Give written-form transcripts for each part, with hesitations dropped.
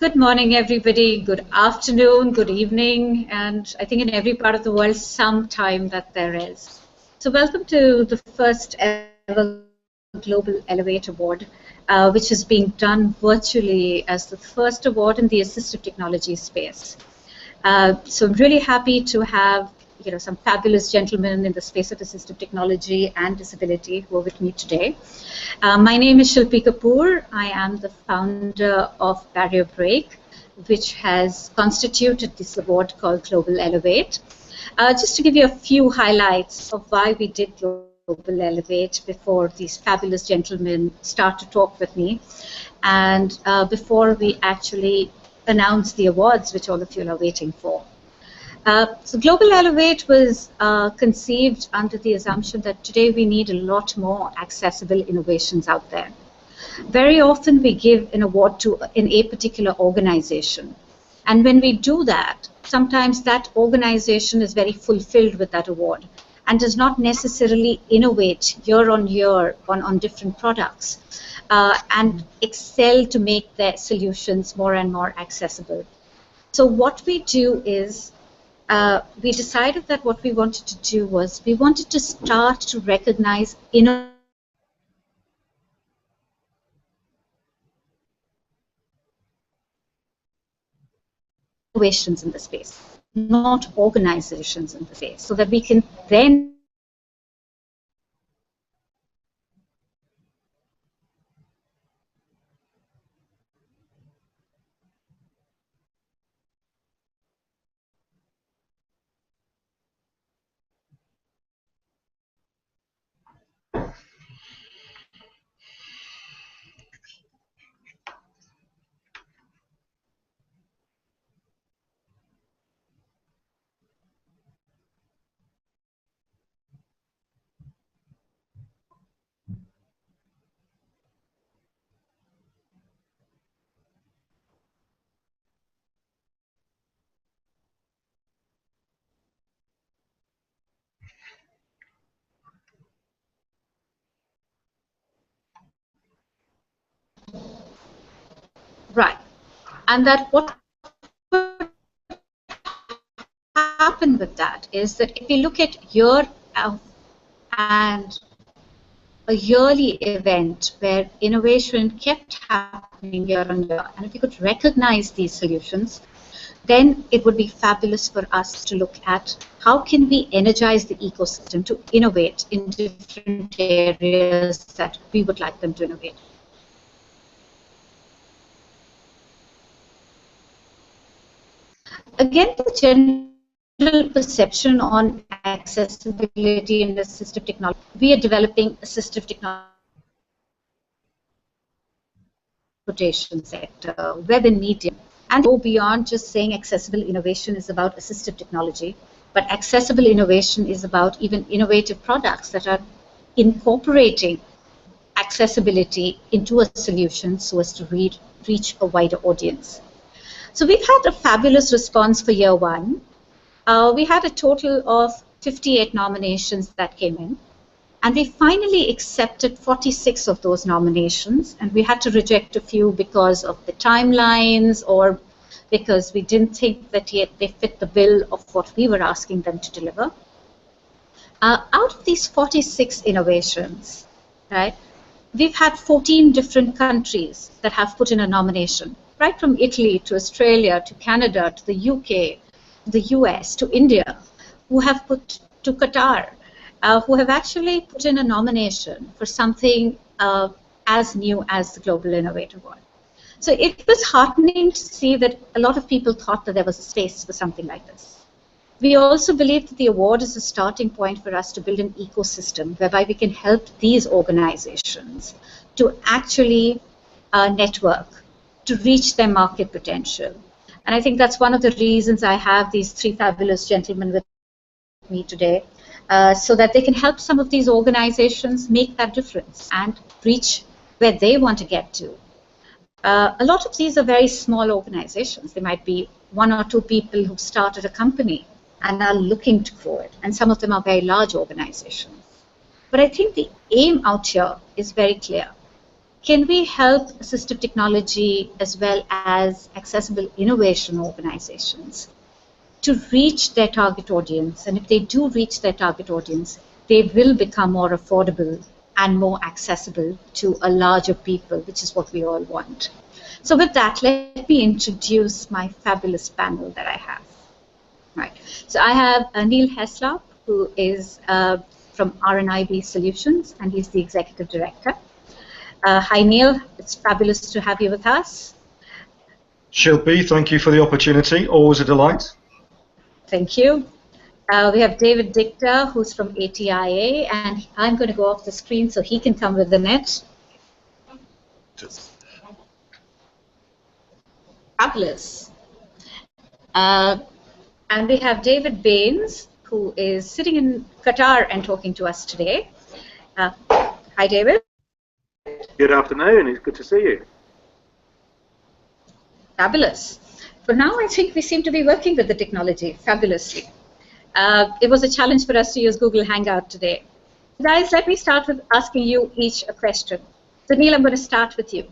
Good morning, everybody. Good afternoon, good evening, and I think in every part of the world, some time that there is. So welcome to the first ever Global Elevate Award, which is being done virtually as the first award in the assistive technology space. So I'm really happy to have some fabulous gentlemen in the space of assistive technology and disability who are with me today. My name is Shilpi Kapoor. I am the founder of BarrierBreak, which has constituted this award called Global Elevate. Just to give you a few highlights of why we did Global Elevate before these fabulous gentlemen start to talk with me, and before we actually announce the awards, which all of you are waiting for. So Global Elevate was conceived under the assumption that today we need a lot more accessible innovations out there. Very often we give an award to in a particular organization. And when we do that, sometimes that organization is very fulfilled with that award and does not necessarily innovate year on year on different products and excel to make their solutions more and more accessible. So what we do is we decided that what we wanted to do was we wanted to start to recognize innovations in the space, not organizations in the space, so that we can then right, and that what happened with that is that if we look at year and a yearly event where innovation kept happening year on year, and if we could recognize these solutions, then it would be fabulous for us to look at how can we energize the ecosystem to innovate in different areas that we would like them to innovate. Again, the general perception on accessibility and assistive technology. We are developing assistive technology sector, web and media, and go beyond just saying accessible innovation is about assistive technology, but accessible innovation is about even innovative products that are incorporating accessibility into a solution so as to reach a wider audience. So we've had a fabulous response for year one. We had a total of 58 nominations that came in. And they finally accepted 46 of those nominations, and we had to reject a few because of the timelines or because we didn't think that they fit the bill of what we were asking them to deliver. Out of these 46 innovations, right, we've had 14 different countries that have put in a nomination, right from Italy to Australia to Canada to the UK, the US to India, who have put to Qatar. Who have actually put in a nomination for something as new as the Global Innovator Award. So it was heartening to see that a lot of people thought that there was a space for something like this. We also believe that the award is a starting point for us to build an ecosystem whereby we can help these organizations to actually network, to reach their market potential. And I think that's one of the reasons I have these three fabulous gentlemen with me today. So that they can help some of these organizations make that difference and reach where they want to get to. A lot of these are very small organizations. They might be one or two people who've started a company and are looking to grow it, and some of them are very large organizations. But I think the aim out here is very clear. can we help assistive technology as well as accessible innovation organizations to reach their target audience? And if they do reach their target audience, they will become more affordable and more accessible to a larger people, which is what we all want. So with that, let me introduce my fabulous panel that I have. Right. So I have Neil Heslop, who is from RNIB Solutions, and he's the executive director. Hi, Neil. It's fabulous to have you with us. Shilpi, thank you for the opportunity. Always a delight. Thank you. We have David Dikter, who's from ATIA, and I'm going to go off the screen so he can come with the net. Fabulous. And we have David Baines, who is sitting in Qatar and talking to us today. Hi, David. Good afternoon. It's good to see you. Fabulous. For now, I think we seem to be working with the technology fabulously. It was a challenge for us to use Google Hangout today. Guys, let me start with asking you each a question. So, Neil, I'm going to start with you.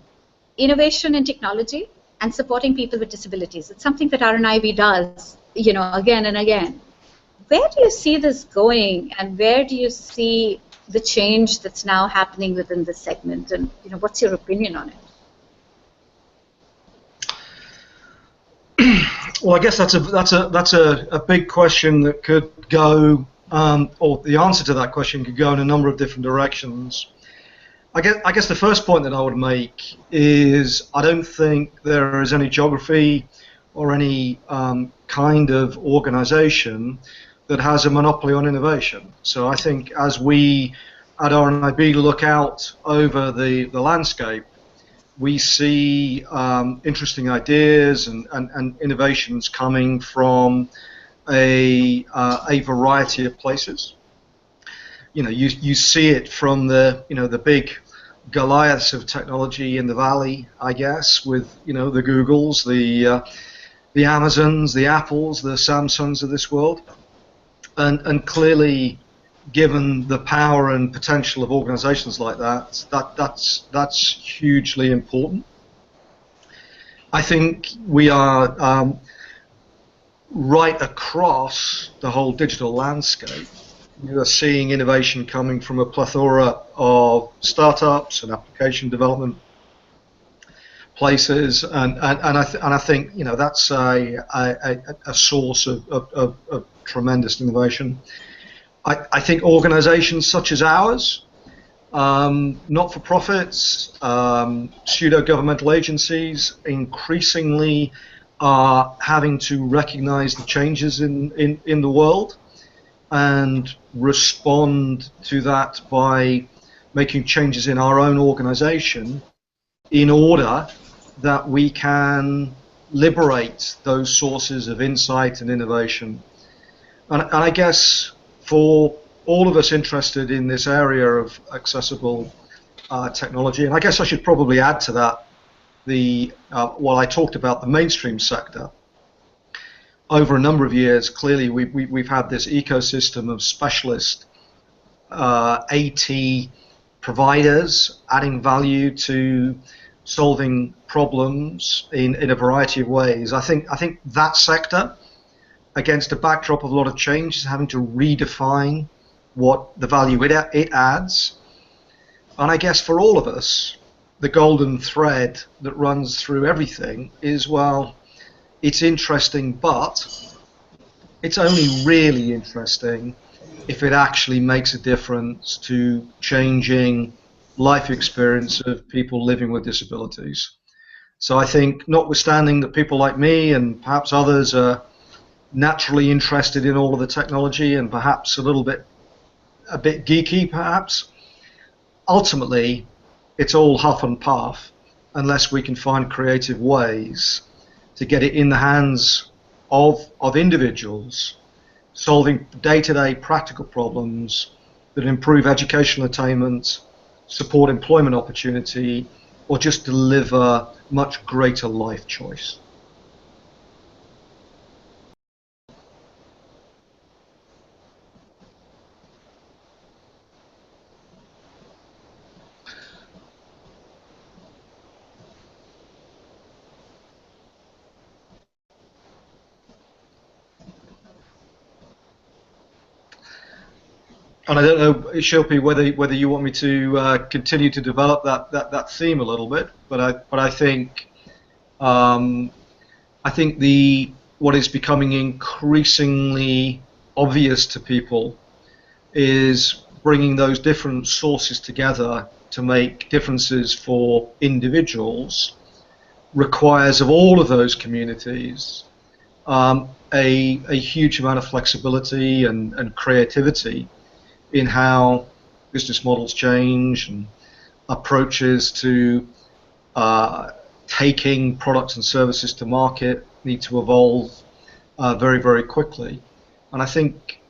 Innovation in technology and supporting people with disabilities. It's something that RNIB does, again and again. Where do you see this going, and where do you see the change that's now happening within this segment? And what's your opinion on it? Well, I guess that's a big question that could go, or the answer to that question could go in a number of different directions. I guess the first point that I would make is I don't think there is any geography or any kind of organization that has a monopoly on innovation. So I think as we at RNIB look out over the landscape, we see interesting ideas and innovations coming from a variety of places. You see it from the big Goliaths of technology in the valley, I guess, with the Googles, the Amazons, the Apples, the Samsungs of this world, and clearly, given the power and potential of organizations like that's hugely important. I think we are right across the whole digital landscape. You are seeing innovation coming from a plethora of startups and application development places, and I think that's a source of tremendous innovation. I think organizations such as ours, not-for-profits, pseudo-governmental agencies, increasingly are having to recognize the changes in the world and respond to that by making changes in our own organization in order that we can liberate those sources of insight and innovation. And I guess for all of us interested in this area of accessible technology, and I guess I should probably add to that while I talked about the mainstream sector, over a number of years, clearly we've had this ecosystem of specialist AT providers adding value to solving problems in a variety of ways. I think that sector, against a backdrop of a lot of change, is having to redefine what the value it adds. And I guess for all of us, the golden thread that runs through everything is, well, it's interesting, but it's only really interesting if it actually makes a difference to changing life experience of people living with disabilities. So I think, notwithstanding that people like me and perhaps others are naturally interested in all of the technology and perhaps a bit geeky perhaps, ultimately it's all huff and puff unless we can find creative ways to get it in the hands of individuals solving day-to-day practical problems that improve educational attainment, support employment opportunity, or just deliver much greater life choice. And I don't know, Shilpi, whether you want me to continue to develop that theme a little bit, but I think what is becoming increasingly obvious to people is bringing those different sources together to make differences for individuals requires of all of those communities a huge amount of flexibility and creativity in how business models change and approaches to taking products and services to market need to evolve very, very quickly. And I think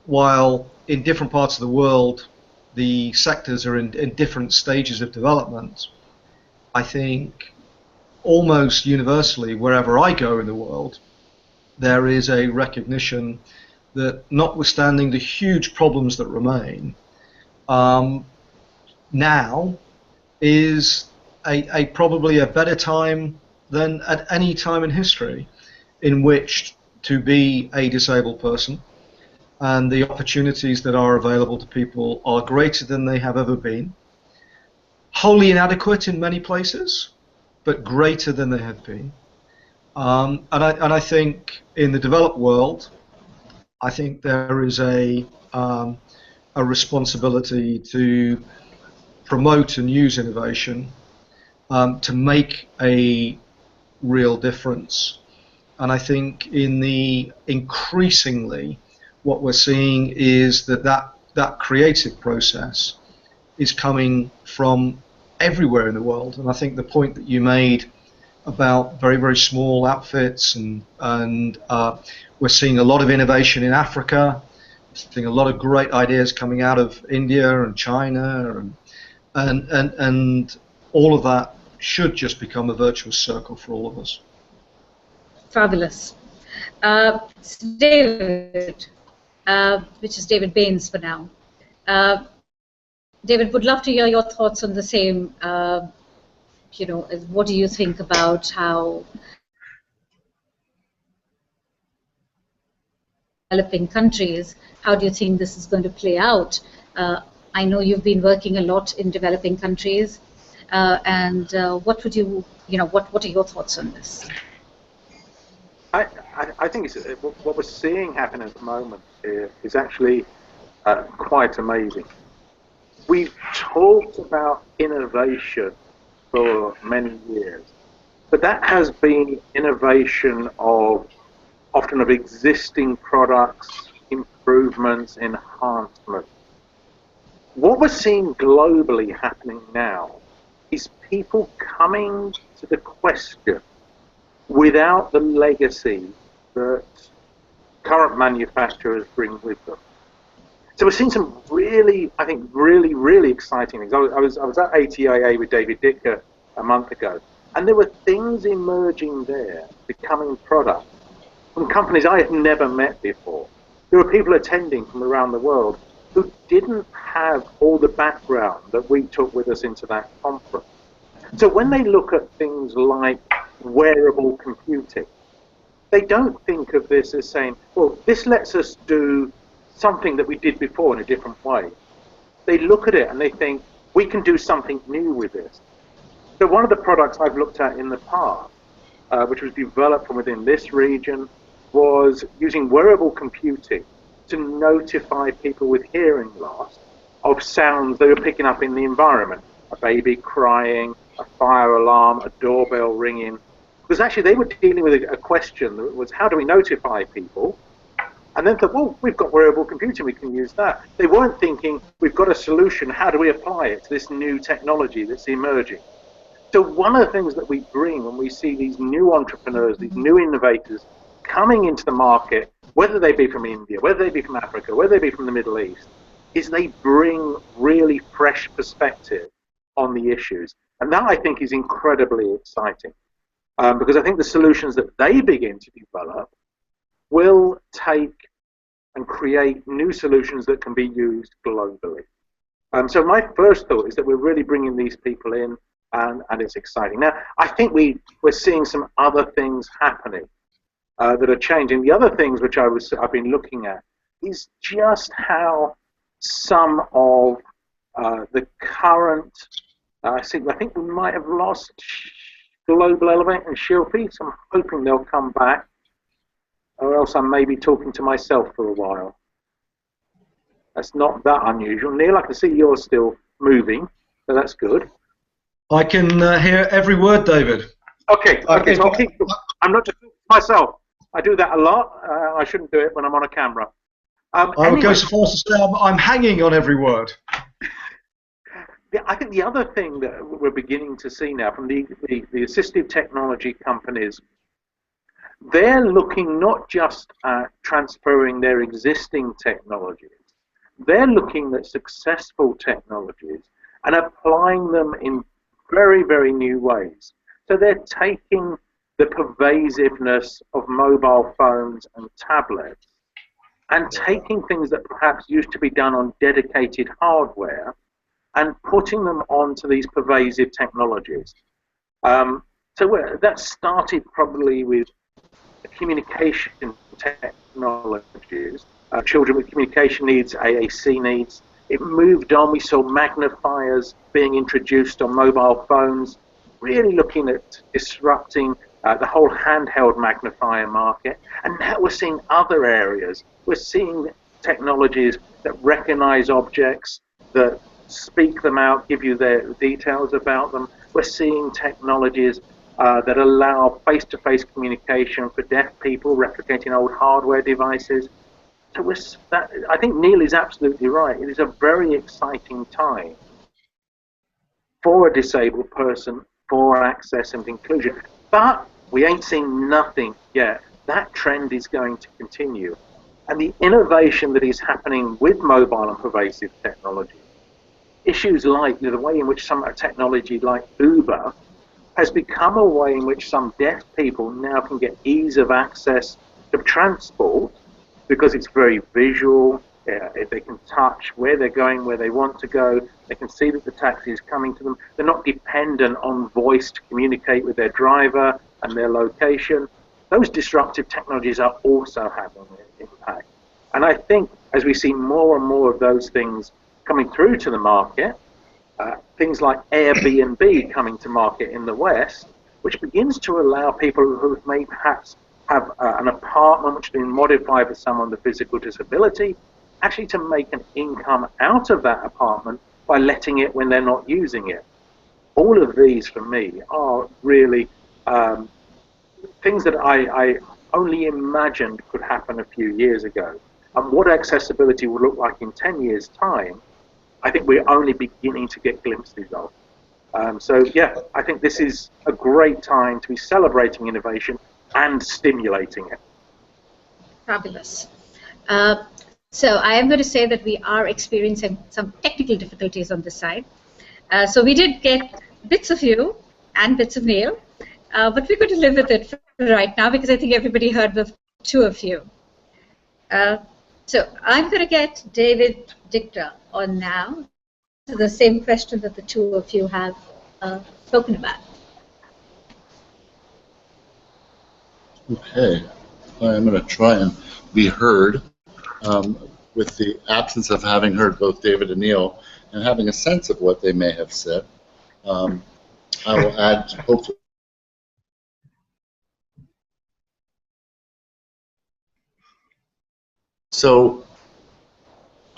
while in different parts of the world the sectors are in different stages of development, I think almost universally, wherever I go in the world, there is a recognition that notwithstanding the huge problems that remain, now is probably a better time than at any time in history in which to be a disabled person, and the opportunities that are available to people are greater than they have ever been. Wholly inadequate in many places, but greater than they have been. And I think in the developed world, I think there is a responsibility to promote and use innovation to make a real difference. And I think in the increasingly, what we're seeing is that creative process is coming from everywhere in the world. And I think the point that you made about very, very small outfits and we're seeing a lot of innovation in Africa, seeing a lot of great ideas coming out of India and China, and all of that should just become a virtuous circle for all of us. Fabulous. David, which is David Baines for now. David, would love to hear your thoughts on the same. What do you think about how developing countries, how do you think this is going to play out? I know you've been working a lot in developing countries, and what would what are your thoughts on this? I think what we're seeing happen at the moment is actually quite amazing. We've talked about innovation for many years, but that has been innovation often of existing products, improvements, enhancements. What we're seeing globally happening now is people coming to the question without the legacy that current manufacturers bring with them. So we're seeing some really, I think, really exciting things. I was at ATIA with David Dikter a month ago, and there were things emerging there, becoming products from companies I had never met before. There were people attending from around the world who didn't have all the background that we took with us into that conference. So when they look at things like wearable computing, they don't think of this as saying, well, this lets us do something that we did before in a different way. They look at it and they think, we can do something new with this. So one of the products I've looked at in the past, which was developed from within this region, was using wearable computing to notify people with hearing loss of sounds they were picking up in the environment. A baby crying, a fire alarm, a doorbell ringing. Because actually they were dealing with a question that was, how do we notify people? And then thought, well, we've got wearable computing, we can use that. They weren't thinking, we've got a solution, how do we apply it to this new technology that's emerging? So one of the things that we bring when we see these new entrepreneurs, these new innovators coming into the market, whether they be from India, whether they be from Africa, whether they be from the Middle East, is they bring really fresh perspective on the issues. And that, I think, is incredibly exciting. Because I think the solutions that they begin to develop will take and create new solutions that can be used globally. So my first thought is that we're really bringing these people in, and it's exciting. Now, I think we're seeing some other things happening that are changing. The other things which I've been looking at is just how some of the current. I think we might have lost Global Elevate and Shilpi, so I'm hoping they'll come back, or else I may be talking to myself for a while. That's not that unusual. Neil, I can see you're still moving, so that's good. I can hear every word, David. Okay, so I'm not just myself. I do that a lot. I shouldn't do it when I'm on a camera. I would go so far as to say I'm hanging on every word. I think the other thing that we're beginning to see now from the assistive technology companies, they're looking not just at transferring their existing technologies, they're looking at successful technologies and applying them in very, very new ways. So they're taking the pervasiveness of mobile phones and tablets and taking things that perhaps used to be done on dedicated hardware and putting them onto these pervasive technologies. So that started probably with communication technologies, children with communication needs, AAC needs. It moved on. We saw magnifiers being introduced on mobile phones, really looking at disrupting the whole handheld magnifier market. And now we're seeing other areas. We're seeing technologies that recognize objects, that speak them out, give you their details about them. We're seeing technologies that allow face-to-face communication for deaf people, replicating old hardware devices. So I think Neil is absolutely right. It is a very exciting time for a disabled person, for access and inclusion. But we ain't seen nothing yet. That trend is going to continue. And the innovation that is happening with mobile and pervasive technology, issues like the way in which some technology like Uber has become a way in which some deaf people now can get ease of access to transport because it's very visual. They can touch where they're going, where they want to go. They can see that the taxi is coming to them. They're not dependent on voice to communicate with their driver and their location. Those disruptive technologies are also having an impact. And I think as we see more and more of those things coming through to the market, things like Airbnb coming to market in the West, which begins to allow people who may perhaps have an apartment which has been modified for someone with a physical disability, actually to make an income out of that apartment by letting it when they're not using it. All of these, for me, are really things that I only imagined could happen a few years ago. And what accessibility will look like in 10 years' time, I think we're only beginning to get glimpses of. So yeah, I think this is a great time to be celebrating innovation and stimulating it. Fabulous. So I am going to say that we are experiencing some technical difficulties on this side. So we did get bits of you and bits of Neil, but we're going to live with it for right now because I think everybody heard the two of you. So I'm going to get David Dikter on now to the same question that the two of you have spoken about. Okay, I'm going to try and be heard with the absence of having heard both David and Neil and having a sense of what they may have said. I will add, hopefully. So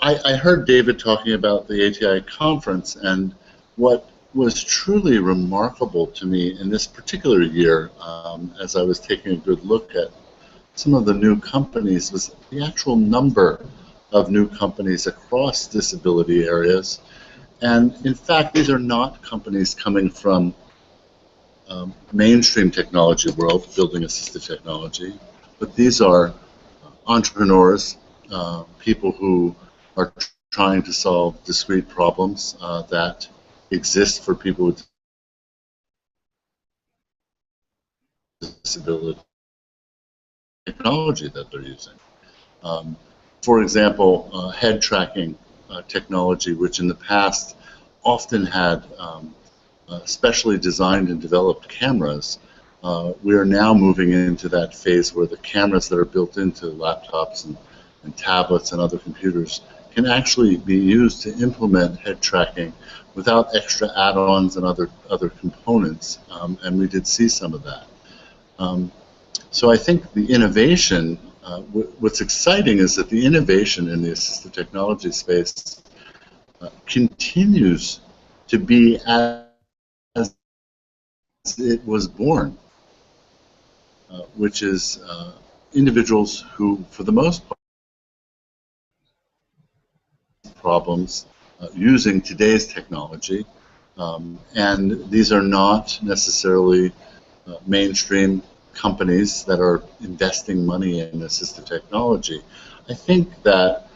I heard David talking about the ATIA conference, and what was truly remarkable to me in this particular year, as I was taking a good look at some of the new companies, was the actual number of new companies across disability areas. And in fact, these are not companies coming from mainstream technology world, building assistive technology, but these are entrepreneurs, people who are trying to solve discrete problems that exist for people with disability technology that they're using. For example, head tracking technology, which in the past often had specially designed and developed cameras. We are now moving into that phase where the cameras that are built into laptops and tablets and other computers can actually be used to implement head tracking without extra add-ons and other components, and we did see some of that. So I think the innovation, what's exciting is that the innovation in the assistive technology space continues to be as it was born, which is individuals who, for the most part, problems using today's technology, and these are not necessarily mainstream companies that are investing money in assistive technology. I think that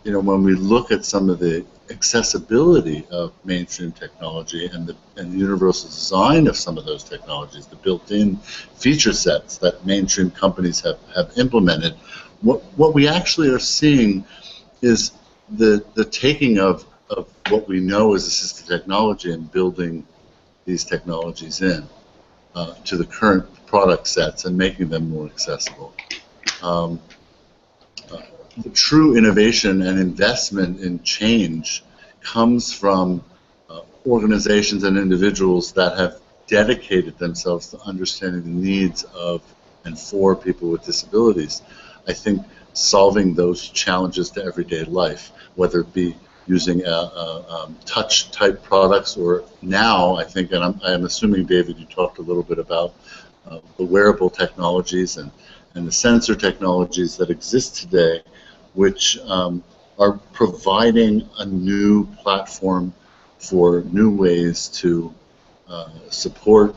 you know, when we look at some of the accessibility of mainstream technology and the universal design of some of those technologies, the built-in feature sets that mainstream companies have implemented, what we actually are seeing is the taking of what we know as assistive technology and building these technologies in to the current product sets and making them more accessible. The true innovation and investment in change comes from organizations and individuals that have dedicated themselves to understanding the needs of and for people with disabilities. I think solving those challenges to everyday life, whether it be using touch-type products, or now I think, and I'm assuming, David, you talked a little bit about the wearable technologies and the sensor technologies that exist today, which are providing a new platform for new ways to support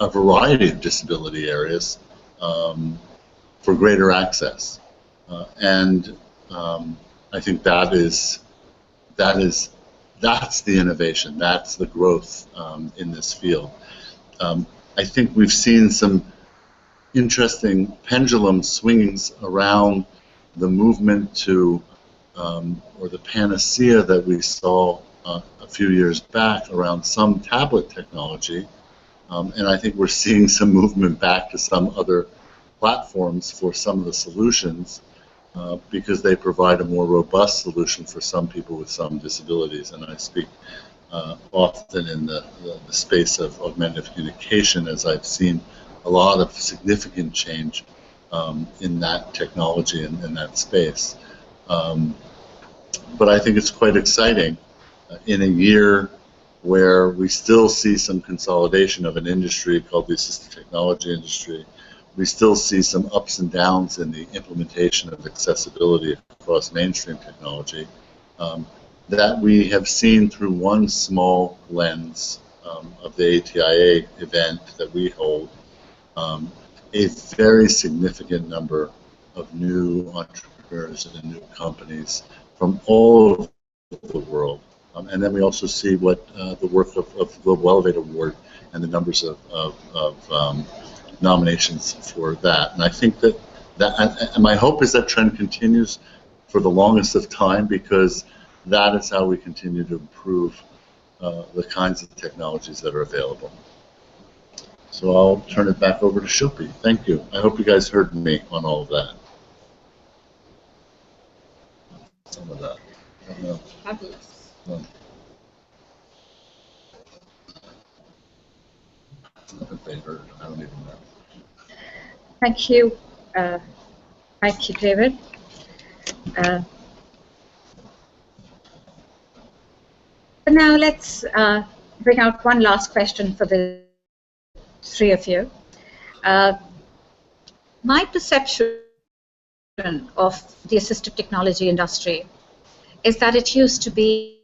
a variety of disability areas for greater access. And I think that's the innovation, that's the growth in this field. I think we've seen some interesting pendulum swings around the movement to, or the panacea that we saw a few years back around some tablet technology, and I think we're seeing some movement back to some other platforms for some of the solutions because they provide a more robust solution for some people with some disabilities. And I speak often in the space of augmentative communication, as I've seen a lot of significant change in that technology and in that space. But I think it's quite exciting in a year where we still see some consolidation of an industry called the assistive technology industry. We still see some ups and downs in the implementation of accessibility across mainstream technology that we have seen through one small lens of the ATIA event that we hold, a very significant number of new entrepreneurs and new companies from all over the world. And then we also see what the work of the Global Elevate Award and the numbers of nominations for that. And I think that and my hope is that trend continues for the longest of time, because that is how we continue to improve the kinds of technologies that are available. So I'll turn it back over to Shilpi. Thank you. I hope you guys heard me on all of that. Some of that. I don't know. Fabulous. Well, if they heard, I don't even know. Thank you. Thank you, David. So now let's bring out one last question for the three of you. My perception of the assistive technology industry is that it used to be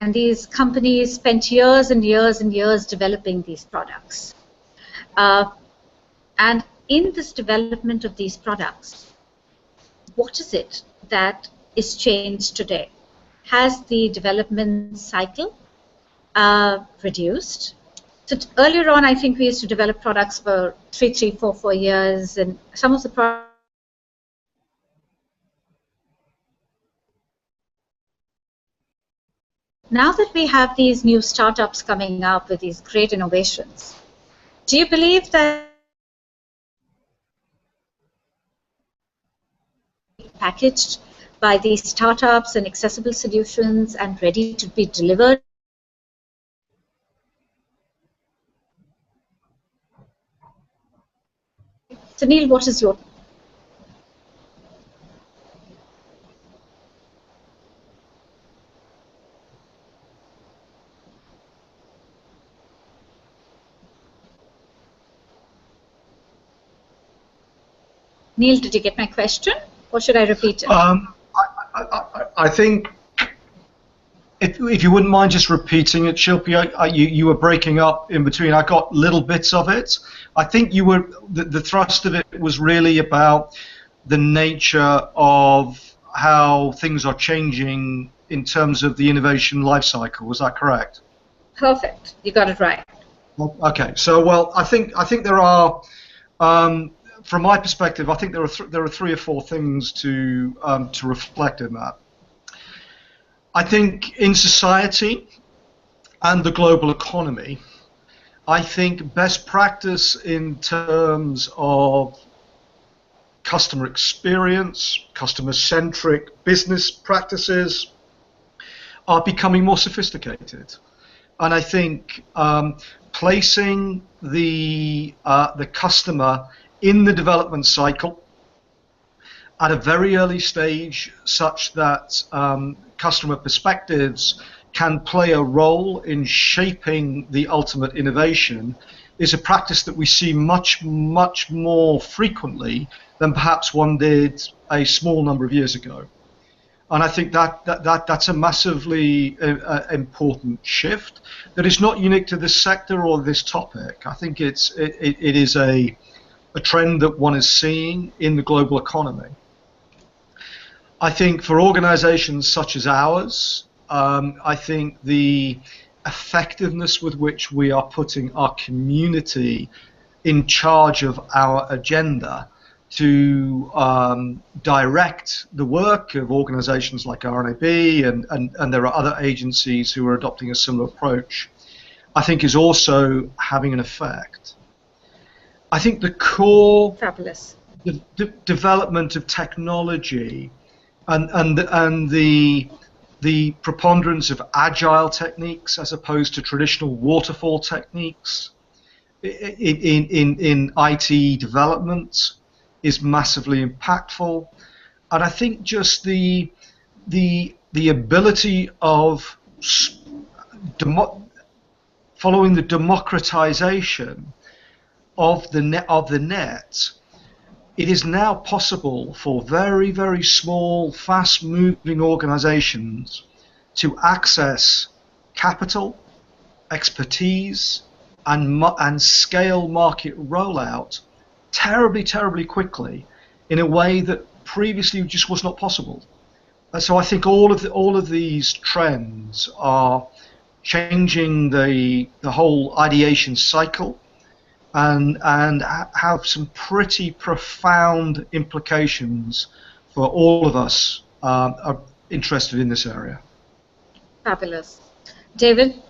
and these companies spent years and years and years developing these products. And in this development of these products, what is it that is changed today? Has the development cycle reduced? So earlier on, I think we used to develop products for 3, 4 years, and some of the products Now that we have these new startups coming up with these great innovations, do you believe that packaged by these startups and accessible solutions and ready to be delivered? So Neil, what is your... Neil, did you get my question, or should I repeat it? I think if you wouldn't mind just repeating it, Shilpi, you were breaking up in between. I got little bits of it. I think you were the thrust of it was really about the nature of how things are changing in terms of the innovation life cycle. Was that correct? Perfect. You got it right. Okay. So, well, I think there are. From my perspective, I think there are 3 or 4 things to reflect in that. I think in society and the global economy, I think best practice in terms of customer experience, customer-centric business practices are becoming more sophisticated. And I think placing the customer in the development cycle at a very early stage, such that customer perspectives can play a role in shaping the ultimate innovation, is a practice that we see much, much more frequently than perhaps one did a small number of years ago. And I think that's a massively important shift that is not unique to this sector or this topic. I think it is a trend that one is seeing in the global economy. I think for organizations such as ours, I think the effectiveness with which we are putting our community in charge of our agenda to direct the work of organizations like RNIB and there are other agencies who are adopting a similar approach, I think is also having an effect. I think the core development of technology and the preponderance of agile techniques as opposed to traditional waterfall techniques in IT development is massively impactful. And I think just the ability of following the democratization of the net, it is now possible for very, very small, fast-moving organizations to access capital, expertise, and scale market rollout terribly, terribly quickly in a way that previously just was not possible. So I think all of these trends are changing the whole ideation cycle and have some pretty profound implications for all of us are interested in this area. Fabulous. David,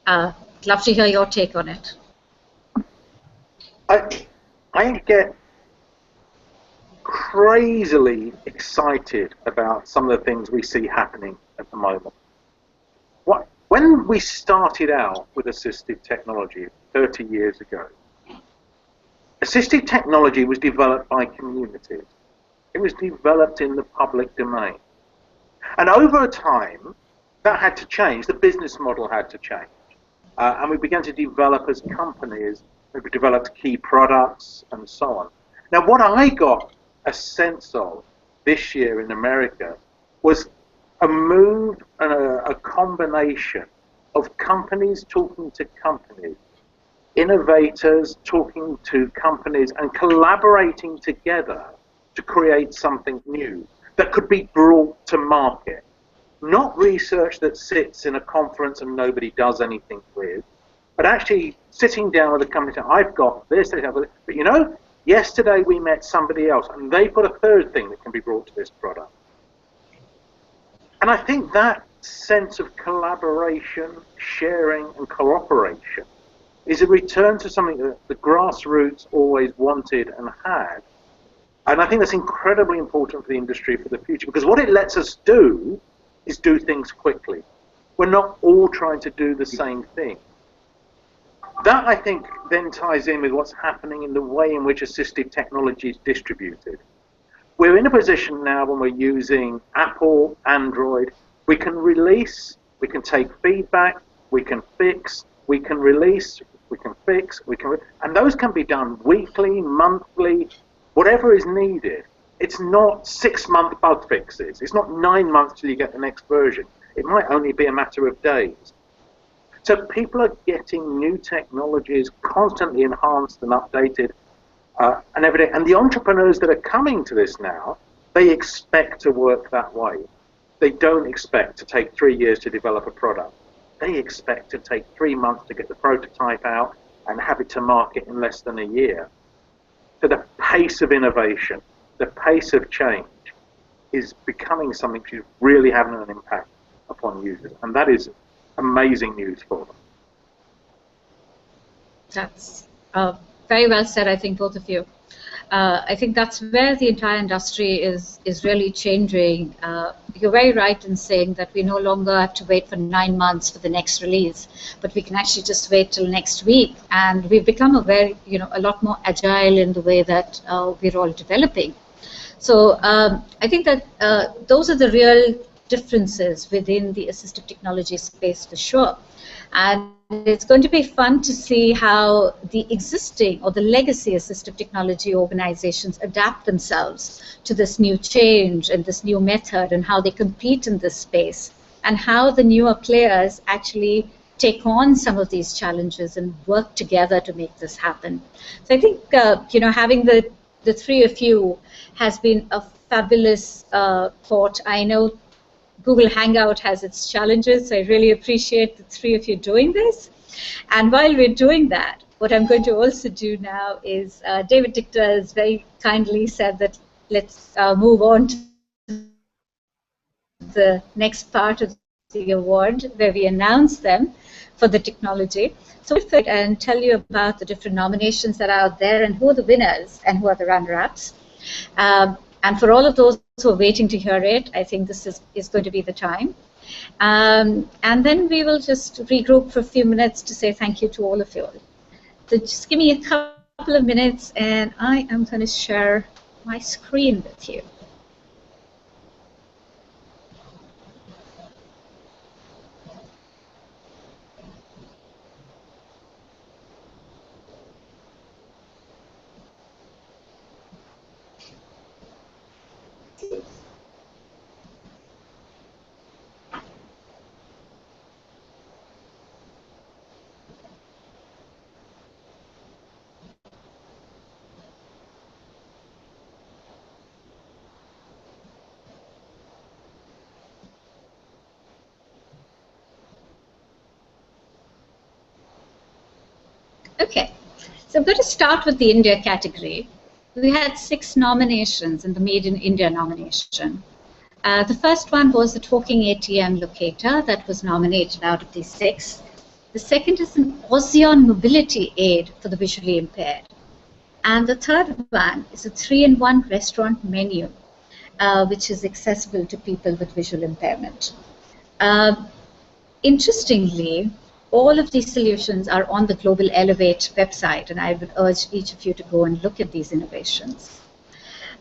I'd love to hear your take on it. I get crazily excited about some of the things we see happening at the moment. When we started out with assistive technology 30 years ago, assistive technology was developed by communities. It was developed in the public domain. And over time, that had to change. The business model had to change. And we began to develop as companies. We developed key products and so on. Now, what I got a sense of this year in America was a move and a combination of companies talking to companies, innovators talking to companies and collaborating together to create something new that could be brought to market. Not research that sits in a conference and nobody does anything with, but actually sitting down with a company saying, I've got this, but you know, yesterday we met somebody else and they've got a third thing that can be brought to this product. And I think that sense of collaboration, sharing, and cooperation is a return to something that the grassroots always wanted and had. And I think that's incredibly important for the industry for the future, because what it lets us do is do things quickly. We're not all trying to do the same thing. That, I think, then ties in with what's happening in the way in which assistive technology is distributed. We're in a position now when we're using Apple, Android, we can release, we can take feedback, we can fix, we can release, we can fix, and those can be done weekly, monthly, whatever is needed. It's not 6-month bug fixes. It's not 9 months till you get the next version. It might only be a matter of days. So people are getting new technologies constantly enhanced and updated and every day. And the entrepreneurs that are coming to this now, they expect to work that way. They don't expect to take 3 years to develop a product. They expect to take 3 months to get the prototype out and have it to market in less than a year. So the pace of innovation, the pace of change is becoming something which is really having an impact upon users. And that is amazing news for them. That's very well said, I think, both of you. I think that's where the entire industry is really changing. You're very right in saying that we no longer have to wait for 9 months for the next release, but we can actually just wait till next week. And we've become a lot more agile in the way that we're all developing. So I think that those are the real differences within the assistive technology space for sure. And it's going to be fun to see how the existing or the legacy assistive technology organizations adapt themselves to this new change and this new method, and how they compete in this space, and how the newer players actually take on some of these challenges and work together to make this happen. So I think having the three of you has been a fabulous thought. I know Google Hangout has its challenges, so I really appreciate the three of you doing this. And while we're doing that, what I'm going to also do now is, David Dikter has very kindly said that let's move on to the next part of the award, where we announce them for the technology. So we'll fit and tell you about the different nominations that are out there and who are the winners and who are the runner-ups. And for all of those who are waiting to hear it, I think this is going to be the time. And then we will just regroup for a few minutes to say thank you to all of you all. So just give me a couple of minutes, and I am going to share my screen with you. Okay, so I'm going to start with the India category. We had 6 nominations in the Made in India nomination. The first one was the Talking ATM locator that was nominated out of these 6. The second is an ASEAN mobility aid for the visually impaired. And the third one is a 3-in-1 restaurant menu, which is accessible to people with visual impairment. Interestingly, all of these solutions are on the Global Elevate website, and I would urge each of you to go and look at these innovations.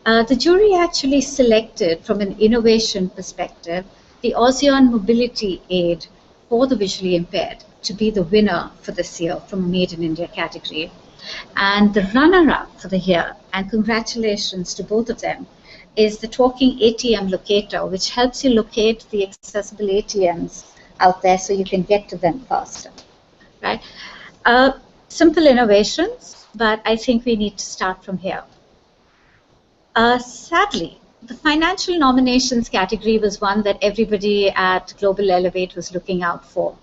The jury actually selected, from an innovation perspective, the ASEAN Mobility Aid for the visually impaired to be the winner for this year from Made in India category. And the runner-up for the year, and congratulations to both of them, is the Talking ATM locator, which helps you locate the accessible ATMs out there so you can get to them faster, right? Simple innovations, but I think we need to start from here. Sadly, the financial nominations category was one that everybody at Global Elevate was looking out for.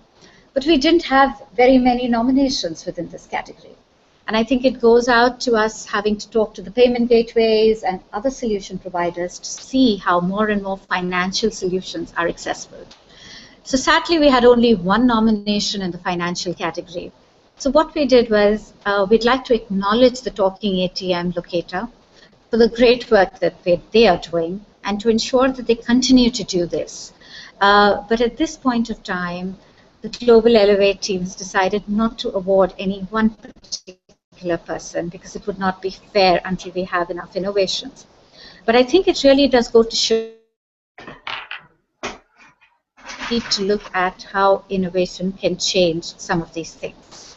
But we didn't have very many nominations within this category. And I think it goes out to us having to talk to the payment gateways and other solution providers to see how more and more financial solutions are accessible. So sadly, we had only one nomination in the financial category. So what we did was we'd like to acknowledge the Talking ATM locator for the great work that they are doing and to ensure that they continue to do this. But at this point of time, the Global Elevate teams decided not to award any one particular person because it would not be fair until we have enough innovations. But I think it really does go to show need to look at how innovation can change some of these things.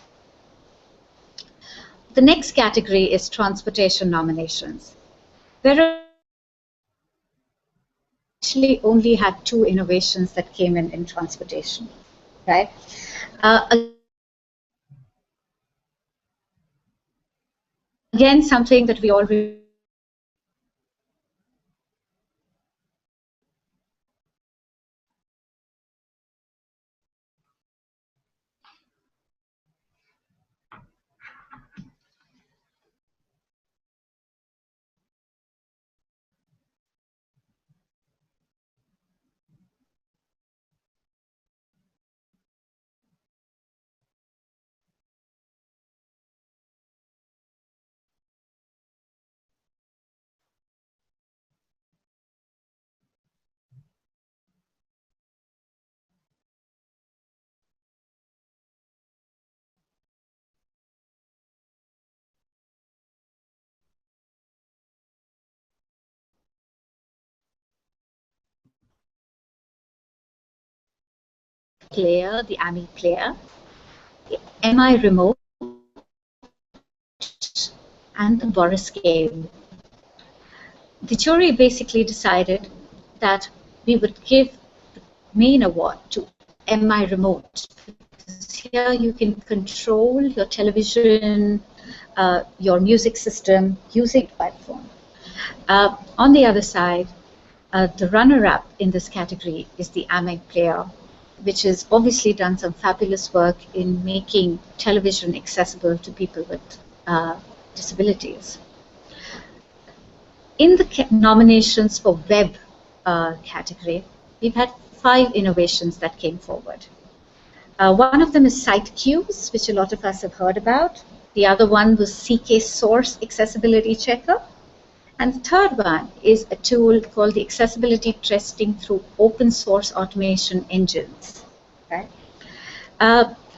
The next category is transportation nominations. There actually only had 2 innovations that came in transportation, right? Again, something that we already player, the AMI player, the MI remote, and the Boris game. The jury basically decided that we would give the main award to MI remote because here you can control your television, your music system using the phone. On the other side, the runner-up in this category is the AMI player, which has obviously done some fabulous work in making television accessible to people with disabilities. In the nominations for web category, we've had 5 innovations that came forward. One of them is site queues, which a lot of us have heard about. The other one was CK Source Accessibility Checker. And the third one is a tool called the Accessibility Testing through Open Source Automation Engines. Right?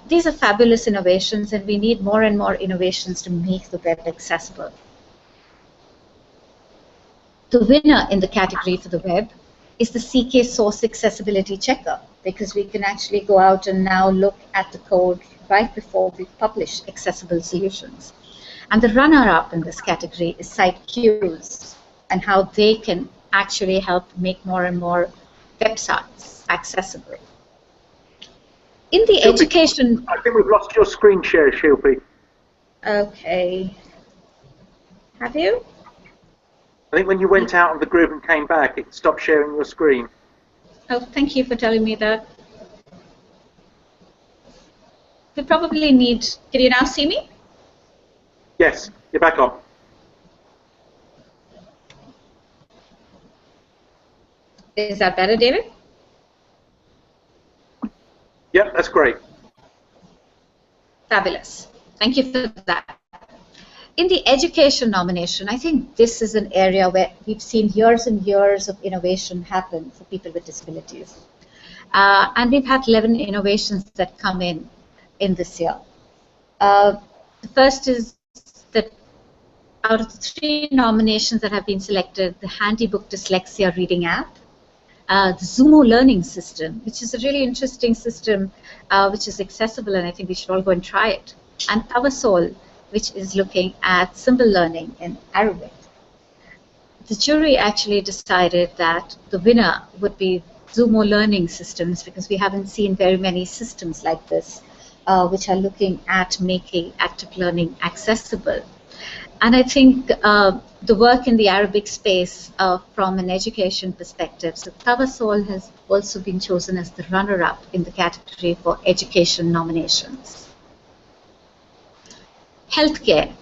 These are fabulous innovations, and we need more and more innovations to make the web accessible. The winner in the category for the web is the CK Source Accessibility Checker, because we can actually go out and now look at the code right before we publish accessible solutions. And the runner-up in this category is site queues and how they can actually help make more and more websites accessible. In the Shilpi, education... I think we've lost your screen share, Shilpi. Okay. Have you? I think when you went out of the group and came back, it stopped sharing your screen. Oh, thank you for telling me that. We probably need... Can you now see me? Yes, you're back on. Is that better, David? Yep, that's great. Fabulous. Thank you for that. In the education nomination, I think this is an area where we've seen years and years of innovation happen for people with disabilities. And we've had 11 innovations that come in this year. The first is that out of the 3 nominations that have been selected, the Handybook Dyslexia Reading App, the Zumo Learning System, which is a really interesting system, which is accessible, and I think we should all go and try it, and Tawasol, which is looking at symbol learning in Arabic. The jury actually decided that the winner would be Zumo Learning Systems because we haven't seen very many systems like this, which are looking at making active learning accessible. And I think the work in the Arabic space from an education perspective, so Tawasol has also been chosen as the runner-up in the category for education nominations. Healthcare.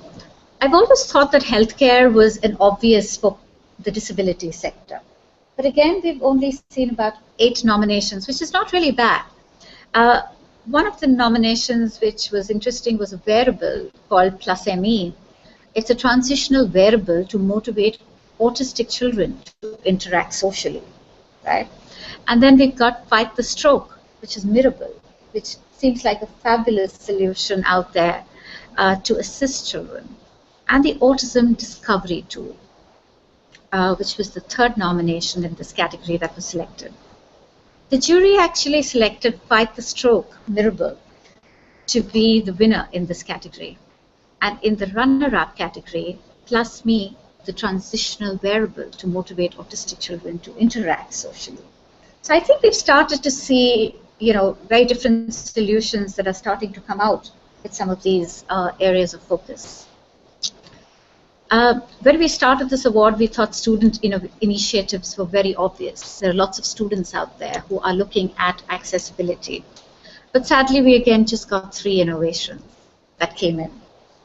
I've always thought that healthcare was an obvious for the disability sector. But again, we've only seen about 8 nominations, which is not really bad. One of the nominations which was interesting was a wearable called Plus ME. It's a transitional wearable to motivate autistic children to interact socially, right? And then we've got Fight the Stroke, which is Mirable, which seems like a fabulous solution out there to assist children. And the Autism Discovery Tool, which was the 3rd nomination in this category that was selected. The jury actually selected Fight the Stroke, Mirable, to be the winner in this category. And in the runner-up category, Plus Me, the transitional wearable to motivate autistic children to interact socially. So I think we've started to see, very different solutions that are starting to come out with some of these areas of focus. When we started this award, we thought student initiatives were very obvious. There are lots of students out there who are looking at accessibility. But sadly, we again just got 3 innovations that came in.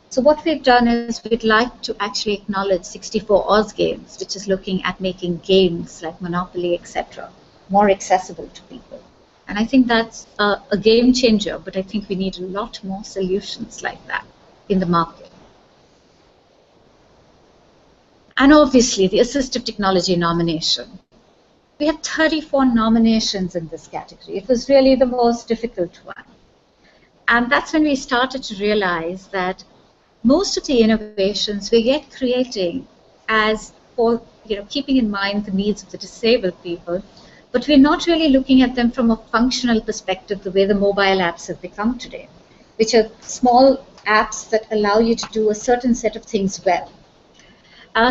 So what we've done is we'd like to actually acknowledge 64 Oz Games, which is looking at making games like Monopoly, etc., more accessible to people. And I think that's a game changer, but I think we need a lot more solutions like that in the market. And obviously, the assistive technology nomination. We had 34 nominations in this category. It was really the most difficult one. And that's when we started to realize that most of the innovations we're yet creating as for keeping in mind the needs of the disabled people, but we're not really looking at them from a functional perspective the way the mobile apps have become today, which are small apps that allow you to do a certain set of things well.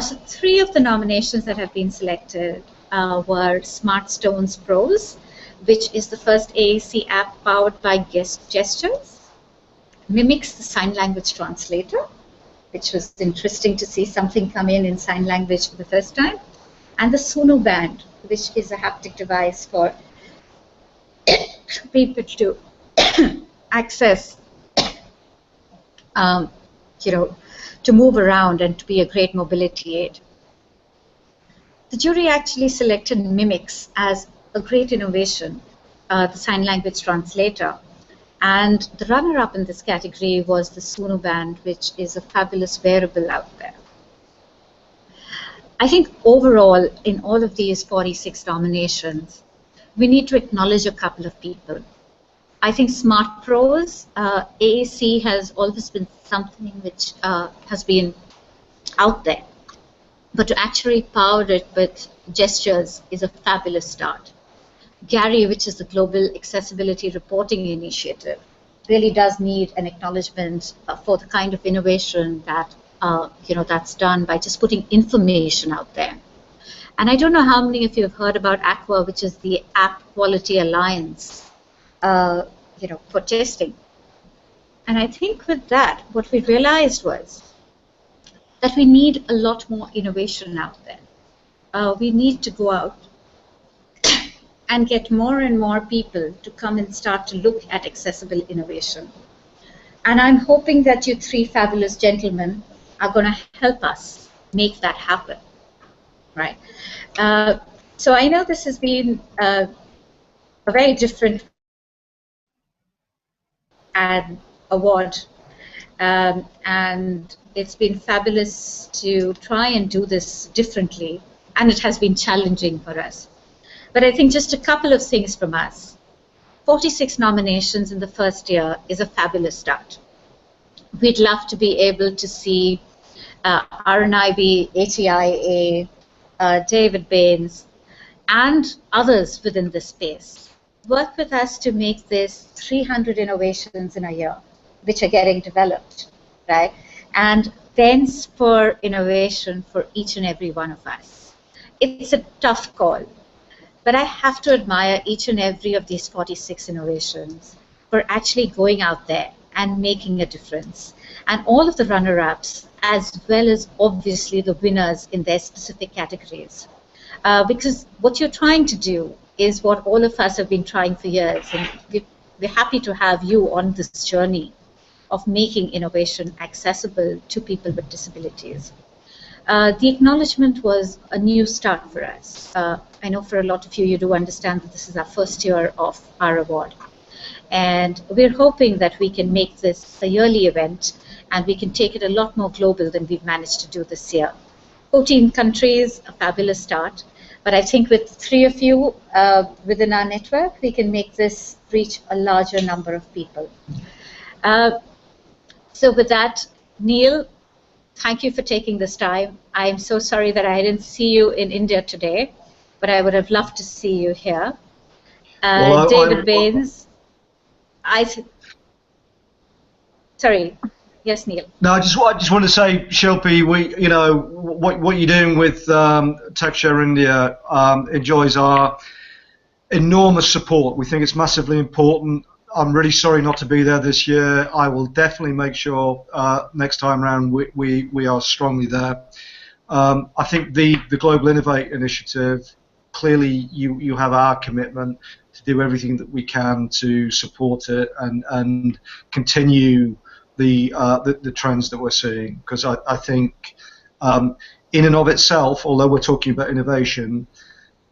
So 3 of the nominations that have been selected were SmartStones Pros, which is the first AAC app powered by gestures, mimics the sign language translator, which was interesting to see something come in sign language for the first time, and the Suno Band, which is a haptic device for people to access, to move around and to be a great mobility aid. The jury actually selected Mimics as a great innovation, the sign language translator. And the runner-up in this category was the Suno Band, which is a fabulous wearable out there. I think overall, in all of these 46 nominations, we need to acknowledge a couple of people. I think Smart Pros, AAC has always been something which has been out there. But to actually power it with gestures is a fabulous start. Gary, which is the Global Accessibility Reporting Initiative, really does need an acknowledgement for the kind of innovation that that's done by just putting information out there. And I don't know how many of you have heard about AQUA, which is the App Quality Alliance, for testing. And I think with that, what we realized was that we need a lot more innovation out there. We need to go out and get more and more people to come and start to look at accessible innovation. And I'm hoping that you 3 fabulous gentlemen are going to help us make that happen, right? So I know this has been a very different award, and it's been fabulous to try and do this differently, and it has been challenging for us. But I think just a couple of things from us. 46 nominations in the first year is a fabulous start. We'd love to be able to see RNIB, ATIA, David Baines, and others within this space work with us to make this 300 innovations in a year, which are getting developed, right? And then for innovation for each and every one of us. It's a tough call, but I have to admire each and every of these 46 innovations for actually going out there and making a difference. And all of the runner-ups, as well as obviously the winners in their specific categories. Because what you're trying to do is what all of us have been trying for years, and we're happy to have you on this journey of making innovation accessible to people with disabilities. The acknowledgement was a new start for us. I know for a lot of you, you do understand that this is our first year of our award. And we're hoping that we can make this a yearly event and we can take it a lot more global than we've managed to do this year. 14 countries, a fabulous start. But I think with 3 of you within our network, we can make this reach a larger number of people. So with that, Neil, thank you for taking this time. I am so sorry that I didn't see you in India today, but I would have loved to see you here. David Baines, sorry. Yes, Neil. No, I just want to say, Shilpi, what you're doing with TechShare India enjoys our enormous support. We think it's massively important. I'm really sorry not to be there this year. I will definitely make sure next time around we are strongly there. I think the Global Innovate initiative, clearly you have our commitment to do everything that we can to support it and continue the trends that we're seeing, because I think in and of itself, although we're talking about innovation,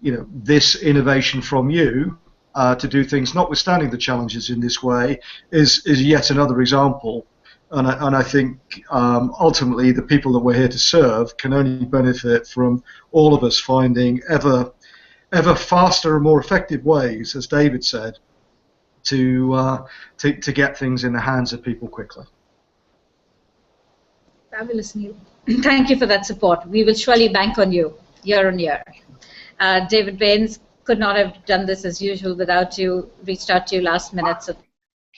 this innovation from you to do things notwithstanding the challenges in this way is yet another example, and I think ultimately the people that we're here to serve can only benefit from all of us finding ever faster and more effective ways, as David said, to get things in the hands of people quickly. Fabulous, Neil. Thank you for that support. We will surely bank on you year on year. David Baines could not have done this as usual without you. Reached out to you last minute, so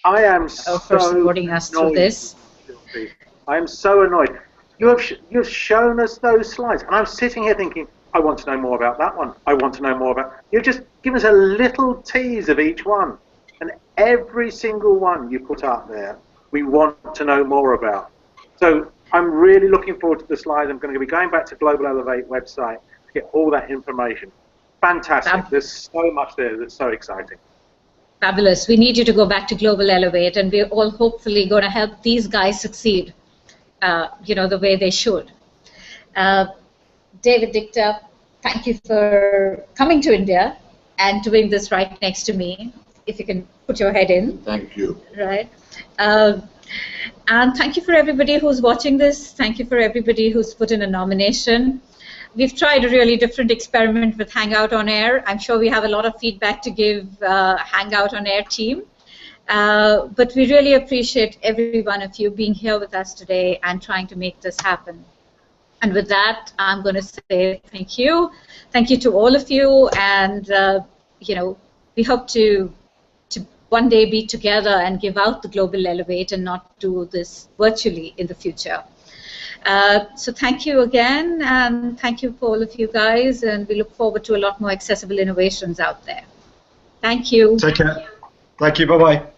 I am for supporting us through this. I am so annoyed. You've shown us those slides, and I'm sitting here thinking, I want to know more about that one. I want to know more about. You've just given us a little tease of each one, and every single one you put out there, we want to know more about. So I'm really looking forward to the slides. I'm going to be going back to Global Elevate website to get all that information. Fantastic. There's so much there that's so exciting. Fabulous. We need you to go back to Global Elevate, and we're all hopefully going to help these guys succeed, the way they should. David Dikter, thank you for coming to India and doing this right next to me. If you can put your head in. Thank you. Right. And thank you for everybody who's watching this. Thank you for everybody who's put in a nomination. We've tried a really different experiment with Hangout on Air. I'm sure we have a lot of feedback to give Hangout on Air team. But we really appreciate every one of you being here with us today and trying to make this happen. And with that, I'm going to say thank you. Thank you to all of you. And, we hope to one day be together and give out the Global Elevate and not do this virtually in the future. So thank you again, and thank you for all of you guys, and we look forward to a lot more accessible innovations out there. Thank you. Take care. Thank you. Bye-bye.